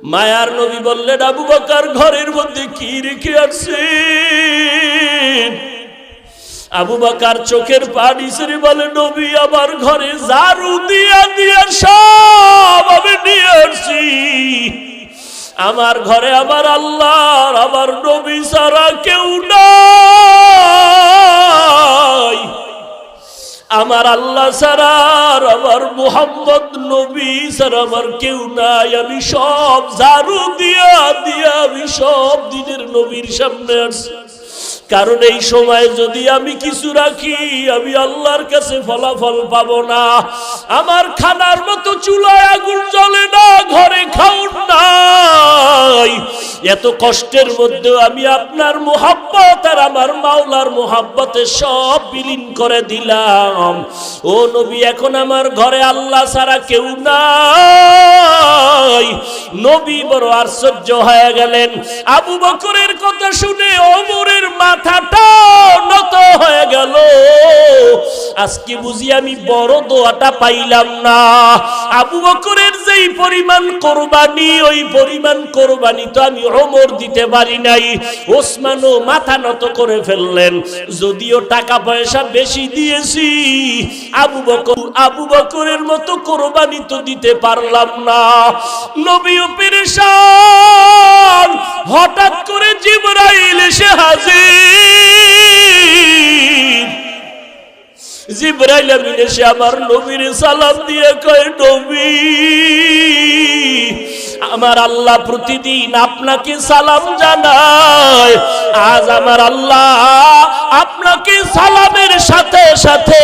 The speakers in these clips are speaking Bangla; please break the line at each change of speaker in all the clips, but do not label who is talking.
মায়ার নবী বললেন, আবু বকর ঘরের মধ্যে কি রেখে আসছেন? আবু বকর চোখের পানি ছেড়ে বলে, নবী আমার ঘরে ঝাড়ু দিয়া দিয়া সব আমি নিয়ে আসছি। আমার ঘরে আমার আল্লাহর, আমার নবী ছাড়া কেউ নাই। আমার আল্লাহ ছাড়া আমার মুহাম্মদ নবী ছাড়া আমার কেউ নাই। আমি সব ঝাড়ু দিয়া দিয়া আমি সব দিনের নবীর সামনে আসছি, কারণ এই সময় যদি আমি কিছু রাখি আমি আল্লাহর কাছে ফলাফল পাবো না। আমার খানার মতো চুলায় আগুন জ্বলে না, ঘরে খাউন নাই। এত কষ্টের মধ্যেও আমি আপনার মুহাব্বত আর আমার মাওলার মুহাব্বতে সব বিলীন করে দিলাম। ও নবী, এখন আমার ঘরে আল্লাহ ছাড়া কেউ নাই। নবী বড় আশ্চর্য হয়ে গেলেন। আবু বকরের কথা শুনে ওমরের মাথাটা নত হয়ে গেল। আজকে বুঝি আমি বড় দোয়াটা পাইলাম না। আবু বকরের যেই পরিমাণ কোরবানি, ওই পরিমাণ কোরবানি তো আমি ওমর দিতে পারি নাই। ওসমানও মাথা নত করে ফেললেন। যদিও টাকা পয়সা বেশি দিয়েছি, আবু বকরের মতো কোরবানি তো দিতে পারলাম না। নবীও পেরেশান। হঠাৎ করে জিবরাইল এসে হাজির। জিবরাইল আমিন এসে আমার নবীর সালাম দিয়ে কয়, নবী আমার আল্লাহ প্রতিদিন আপনাকে সালাম জানায়। আজ আমার আল্লাহ আপনাকে সালামের সাথে সাথে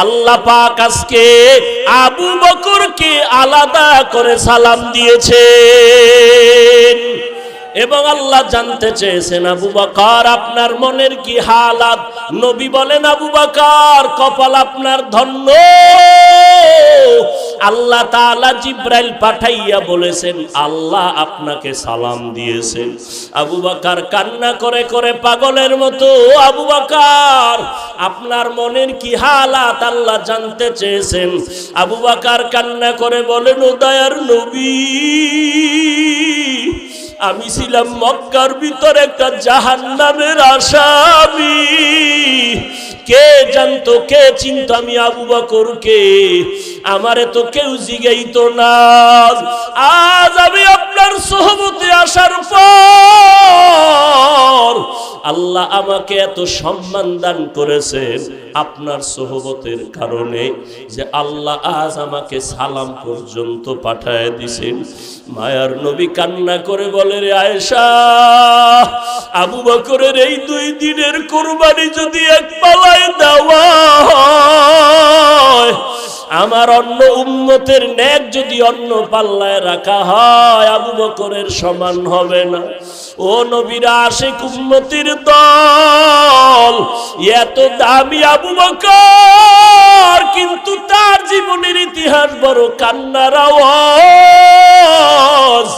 আল্লাহ পাক আজকে আবু বকরকে আলাদা করে সালাম দিয়েছেন। এবং আল্লাহ জানতে চেয়েছেন, আবু বকর আপনার মনের কি হালাত? নবী বলেন, আবু বকর কপাল আপনার ধন্য। আল্লাহ তাআলা জিবরাইল পাঠাইয়া বলেছেন আল্লাহ আপনাকে সালাম দিয়েছেন। আবু বকর কান্না করে করে পাগলের মতো, আবু বকর আপনার মনের কি হালাত আল্লাহ জানতে চেয়েছেন। আবু বকর কান্না করে বলেন, ও দয়ার নবী, আমি ছিলাম মক্কার ভিতর একটা জাহান্নামের আসামি। কে জানতো, কে চিনত আমি আবু বকরকে? আমারে তো কেউ জিগাইতো না। আজ আমি আপনার সোহবতে আসার পর আল্লাহ আমাকে এত সম্মান দান করেছেন আপনার সোহবতের কারণে, যে আল্লাহ আজ আমাকে সালাম পর্যন্ত পাঠায় দিছেন। মায়ার নবী কান্না করে বলে, রে আয়েশা, আবু বকরের এই 2 দিনের কুরবানি যদি এক পালায় দেওয়া হয়, আমার অন্য উম্মতের নেক যদি অন্য পাল্লায় রাখা হয়, আবু বকরের সমান হবে না। ও নবীর আশিক উম্মতির দল, এত দামি আবু বকর, কিন্তু তার জীবনের ইতিহাস বড় কান্নার আওয়াজ।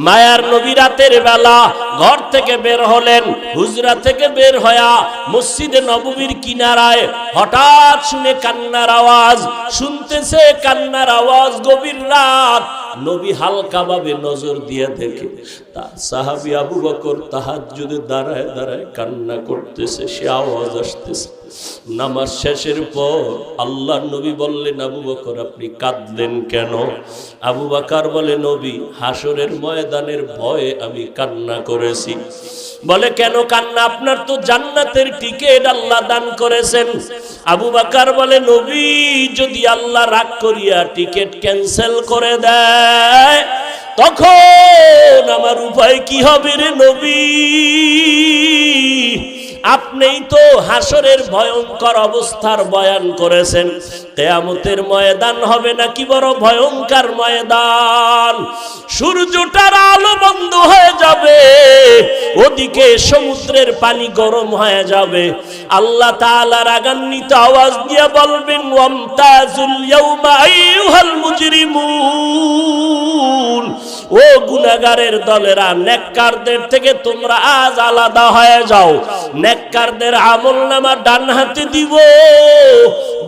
মায়ার নবী রাতের বেলা ঘর থেকে বের হলেন। হুজরা থেকে বের হয়া মসজিদে নববীর কিনারায় হঠাৎ শুনে কান্নার আওয়াজ। শুনতেছে কান্নার আওয়াজ, গভীর রাত। নবী হালকা ভাবে নজর দিয়ে দেখে তার সাহাবী আবু বকর তাহাজ্জুদে দাঁড়ায় দাঁড়ায় কান্না করতেছে, সে আওয়াজ আসতেছে। নামাজ শেষের পর আল্লাহর নবী বললেন, আবু বকর আপনি কাঁদলেন কেন? আবু বকর বলে, নবী হাসরের ময়দানের ভয়ে আমি কান্না করেছি। বলে, কেন কান্না? আপনার তো জান্নাতের টিকিট আল্লাহ দান করেছেন। আবু বকর বলে, নবী যদি আল্লাহ রাগ করিয়া টিকিট ক্যান্সেল করে দেয় তখন আমার উপায় কি হবে রে নবী? আপনিই তো হাসরের ভয়ঙ্কর অবস্থার বয়ান করেছেন। কিয়ামতের ময়দান হবে নাকি বড় ভয়ঙ্কর ময়দান। সূর্যটার আলো বন্ধ হয়ে যাবে, ওদিকে সমুদ্রের পানি গরম হয়ে যাবে। আল্লাহ তাআলা রাগান্বিত আওয়াজ দিয়ে বলবেন, ওয়ামতাজুল ইয়াউমা আইয়ুহাল মুজরিমুন, ও ও গুনাহগারের দলেরা, নেককারদের থেকে তোমরা আজ আলাদা হয়ে যাও। নেককারদের আমলনামা ডান হাতে দিব,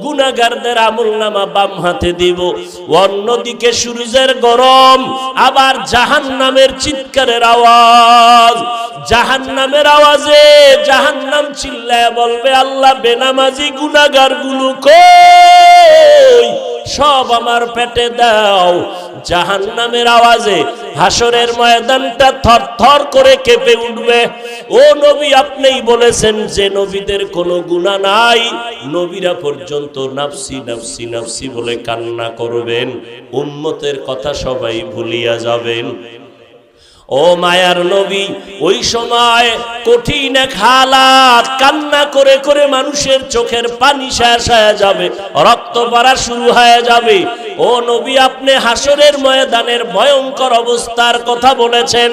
গুনাহগারদের আমলনামা বাম হাতে দিব। অন্যদিকে সূর্যের গরম, আবার জাহান্নামের চিৎকারের আওয়াজ। জাহান্নামের আওয়াজে জাহান্নাম চিল্লায় বলবে, আল্লাহ বেনামাজি গুনাহগার গুলো কই, সব আমার পেটে দাও। জাহান্নামের আওয়াজে হাসরের ময়দানটা থরথর করে কেঁপে উঠবে। ও নবী, আপনিই বলেছেন যে নবীদের কোনো গুনাহ নাই, নবীরা পর্যন্ত নাফসি নাফসি নাফসি বলে কান্না করবেন, উম্মতের কথা সবাই ভুলিয়া যাবেন। ও মায়ার নবী, ওই সময় কঠিন এক হালাত, কান্না করে করে মানুষের চোখের পানি শেষ হয়ে যাবে, রক্ত পড়া শুরু হয়ে যাবে। ও নবী, আপনি হাসরের ময়দানের ভয়ঙ্কর অবস্থার কথা বলেছেন।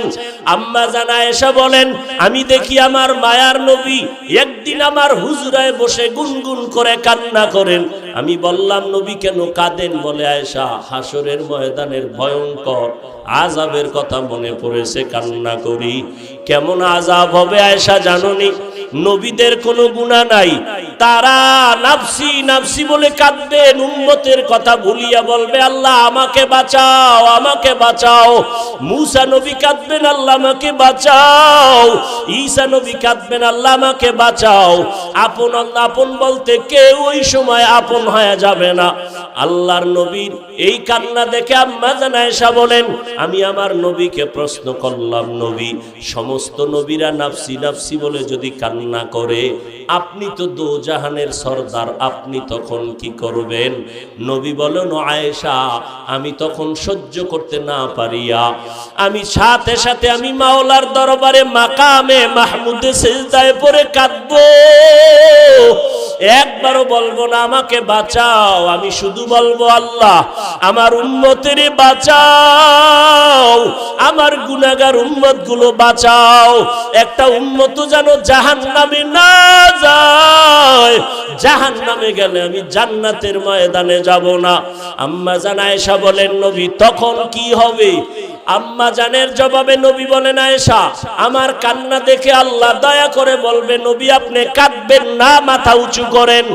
আম্মা জান আয়েশা বলেন, আমি দেখি আমার মায়ার নবী একদিন আমার হুজরায় বসে গুনগুন করে কান্না করেন। আমি বললাম, নবী কেন কাঁদেন? বলে, আয়েশা, হাসরের ময়দানের ভয়ঙ্কর আযাবের কথা মনে পড়েছে, কান্না করি। কেমন আযাব হবে আয়েশা জানোনি? নবীদের কোনো গুনাহ নাই, তারা নাফসি নাফসি বলে কাঁদবেন, উম্মতের কথা ভুলিয়া বলবে, আল্লাহ আমাকে বাঁচাও, আমাকে বাঁচাও। মূসা নবী কাঁদবেন, আল্লাহ আমাকে বাঁচাও। ঈসা নবী কাঁদবেন, আল্লাহ আমাকে বাঁচাও। আপন আপন বলতে কেউ ওই সময় আপন হয়ে যাবে না। আল্লাহর নবীর এই কান্না দেখে আম্মা জান আয়েশা বলেন, আমি আমার নবীকে প্রশ্ন করলাম, নবী, সমস্ত নবীরা নাফসি নাফসি বলে যদি কান্না করে, আপনি তো দোজাহানের সরদার, আপনি তখন কি করবেন? নবী বলেন, আয়েশা, আমি তখন সহ্য করতে না পারিয়া আমি সাথে সাথে আমি মাওলার দরবারে মাকামে মাহমুদে সিজদায় পড়ে কাঁদবো। একবারও বলবো না আমাকে বাঁচাও, আমি শুধু বলবো, আল্লাহ আমার উম্মতের বাঁচাও, আমার গুনাহগার উম্মত গুলো বাঁচাও। একটা উম্মত যেন জাহান্নামে না যায়, জাহান্নামে গেলে আমি জান্নাতের ময়দানে যাব না। আম্মা জান আয়েশা বলেন, নবী তখন কি হবে? আম্মা জানের জবাবে নবী বলেন, আয়েশা, আমার কান্না দেখে আল্লাহ দয়া করে বলবে, নবী আপনি কাঁদবেন না, মাথা উঁচু করেন,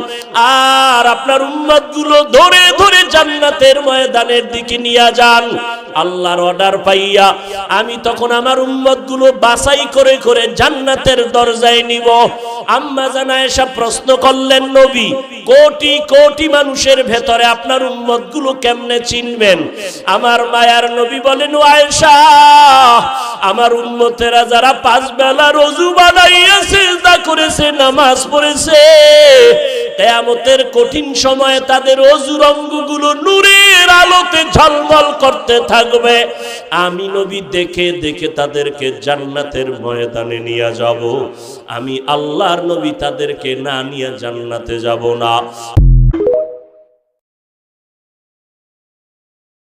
আর আপনার উম্মতগুলো ধরে ধরে জান্নাতের ময়দানের দিকে নিয়ে যান। আল্লাহর অর্ডার পাইয়া আমি তখন আমার উম্মতগুলো বাছাই করে করে জান্নাতের দরজায় নিব। আম্মা জান আয়েশা প্রশ্ন করলেন, নবী কোটি কোটি মানুষের ভেতরে আপনার উম্মতগুলো কেমনে চিনবেন? আমার মায়ার নবী বলেন, ও আয়েশা, আমার উম্মতেরা যারা 5 বেলা রোজু বানাইয়া সিজদা করেছে, নামাজ পড়েছে, কিয়ামতের কঠিন সময়ে তাদের ওযুর অঙ্গগুলো নূরের আলোতে ঝলমল করতে থাকবে। আমি নবী দেখে দেখে তাদেরকে জান্নাতের ময়দানে নিয়ে যাব। আমি আল্লাহর নবী তাদেরকে না নিয়ে জান্নাতে যাব না।